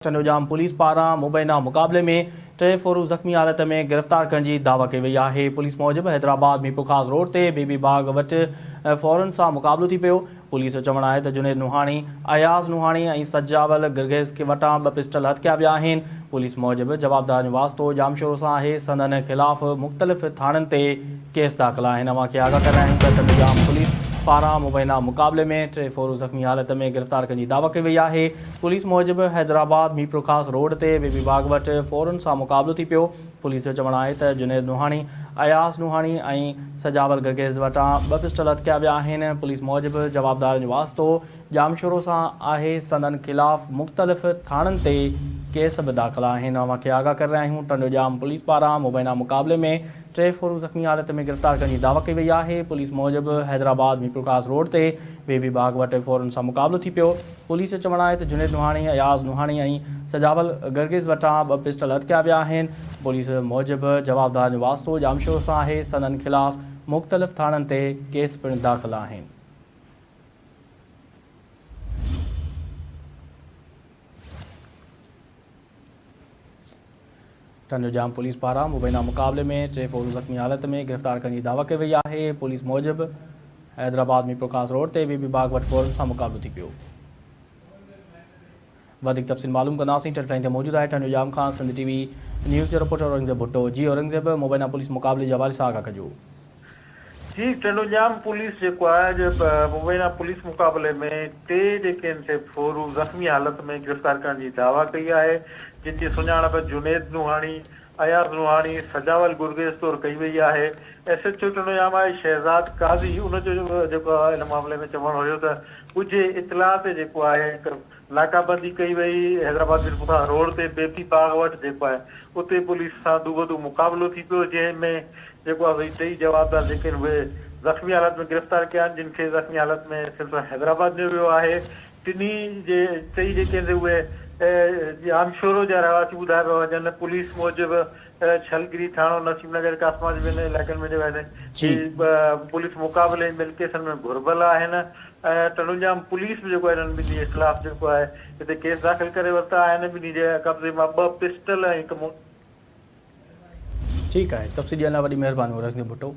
Tando Jam police पारां मुबैना मुक़ाबले में 3 फोरू ज़ख़्मी हालत में गिरफ़्तार करण जी दावा कई वई आहे। पुलिस मूजिबि हैदराबाद मीरपुर ख़ास रोड ते बेबी बाग वटि फ़ौरन सां मुक़ाबलो थी पियो। पुलिस जो चवणु आहे त जुनैद नुहाणी, अयाज़ नुहाणी ऐं सजावल गिरगेज़ वटां 2 पिस्टल हथिया विया आहिनि। पुलिस मूजिबि जवाबदार जो वास्तो जामशोर सां आहे। संदनि ख़िलाफ़ मुख़्तलिफ़ थाणनि ते केस दाख़िल आहिनि। अव्हां खे आगाह करायूं त टंडोजाम पुलिस पारां मुबैना मुक़ाबले में 3 फोरू ज़ख़्मी हालत में गिरफ़्तार करण जी दावा कई वई आहे। पुलिस मूजिबि हैदराबाद मीरपुर ख़ास रोड ते बेबी बाग वटि फ़ौरन सां मुक़ाबलो थी पियो। पुलिस जो चवणु आहे त जुनैद नुहाणी, अयाज़ नुहाणी ऐं सजावल गिरगेज़ वटां 2 पिस्टल हथिया विया आहिनि। पुलिस मूजिबि जवाबदार जो वास्तो जामशोर सां आहे। संदनि ख़िलाफ़ मुख़्तलिफ़ थाणनि ते केस बि दाख़िल आहिनि। अव्हां खे आगाह करे रहिया आहियूं टंडोजाम पुलिस पारां मुबैना मुक़ाबले में 3 फोरू ज़ख़्मी हालत में गिरफ़्तार करण जी दावा कई वई आहे। पुलिस मूजिबि हैदराबाद मीरपुर ख़ास रोड ते बेबी बाग वटि फ़ौरन सां मुक़ाबलो थी पियो। पुलिस जो चवणु आहे त जुनैद नुहाणी, अयाज़ नुहाणी ऐं सजावल गिरगेज़ वटां 2 पिस्टल हथिया विया आहिनि। पुलिस मूजिबि जवाबदार जो वास्तो जामशोर सां आहे। संदनि ख़िलाफ़ मुख़्तलिफ़ थाणनि ते केस पिणु दाख़िल आहिनि। टंडोजाम पुलिस पारां मुबैना मुक़ाबले में 3 फोरू ज़ख़्मी हालत में गिरफ़्तार करण जी दावा कई वई आहे। पुलिस मूजिबि हैदराबाद मीरपुर ख़ास रोड ते बेबी बाग वटि फ़ौरन सां मुक़ाबलो थी पियो। वधिक तफ़सील मालूम कंदासीं। टेलीफोन ते मौजूदु आहे टंडोजाम खां सिंध टीवी न्यूज़ जो रिपोर्टर औरंगज़ेब भुट्टो। जी औरंगज़ेब, मुबैना पुलिस मुक़ाबले जे हवाले सां आगाह कजो। जी, टंडोजाम पुलिस जेको आहे जो मुबैना पुलिस मुक़ाबले में 3 फोरू ज़ख़्मी हालत में गिरफ़्तार करण जी दावा कई आहे, जिन जी सुञाणप जुनैद नुहाणी, अयाज़ नुहाणी, सजावल गुरगेज़ तौरु कई वई आहे। SHO टंडोजाम आहे शहज़ाद काज़ी, उनजो जेको आहे इन मामले में चवणु हुयो त कुझु इतला ते जेको आहे हिकु नाकाबंदी कई वई हैदराबाद मीरपुर रोड ते बेबी बाग वटि जेको आहे उते पुलिस सां दूबदू मुक़ाबलो थी पियो, जंहिंमें जेको आहे भई 2 जवाबदार जेके उहे ज़ख़्मी हालत में गिरफ़्तार कया आहिनि, जिन खे ज़ख़्मी हालत में सिर्फ़ु हैदराबाद में वियो आहे। 2 जेके आहिनि उहे जामशोरो जा रहवासी ॿुधाए पिया वञनि। पुलिस मूजिबि छलगिरी थाणो, नसीमनगर कासमाज ॿिनि इलाइक़नि में जेको आहिनि पुलिस मुक़ाबले ॿिनि केसनि में घुरिबल आहिनि। टंडोजाम पुलिस बि जेको आहे इन्हनि ॿिन्ही जे ख़िलाफ़ जेको आहे हिते केस दाख़िल करे वरिता आहिनि। ॿिन्ही जे कब्ज़े मां 2 पिस्टल ऐं हिकु ठीकु आहे। तफ़सील ॾियण लाइ वॾी महिरबानी औरंगज़ेब भुट्टो।